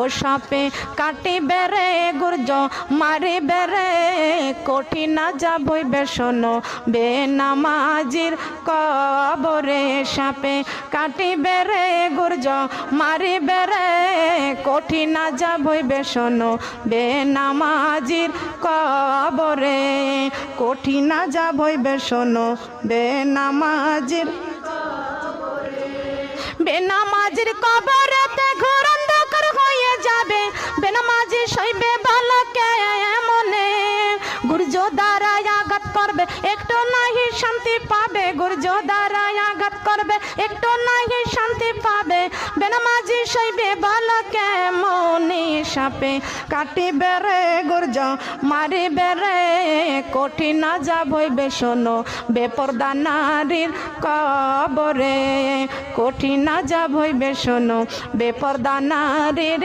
ও সাপে কাটিবে রে গুর্জ মারিবে রে কঠিন যাবই বেশন বেনামাজির কবরে সাপে কাটিবে রে গুর্জ মারিবে রে কঠিন যাবই বেশন বেনামাজির কবরে কঠিন যাবই বেশন বেনামাজির বেনামাজির কবরেতে ঘোর অন্ধকার হয়ে যাবে বেনামাজি সইবে বালকে মনে গুর্জ দ্বারা আঘাত করবে একটু নাহি শান্তি পাবে গুর্জ দ্বারা আঘাত করবে একটু নাহি শান্তি পাবে বেনামাজি সইবে বালকে মনে সাপে কাটিবে রে গুর্জ মারিবে রে কঠিন যাবই বেশন বেপরদা নারীর কবরে কঠিন যাবই বেশন বেপরদা নারীর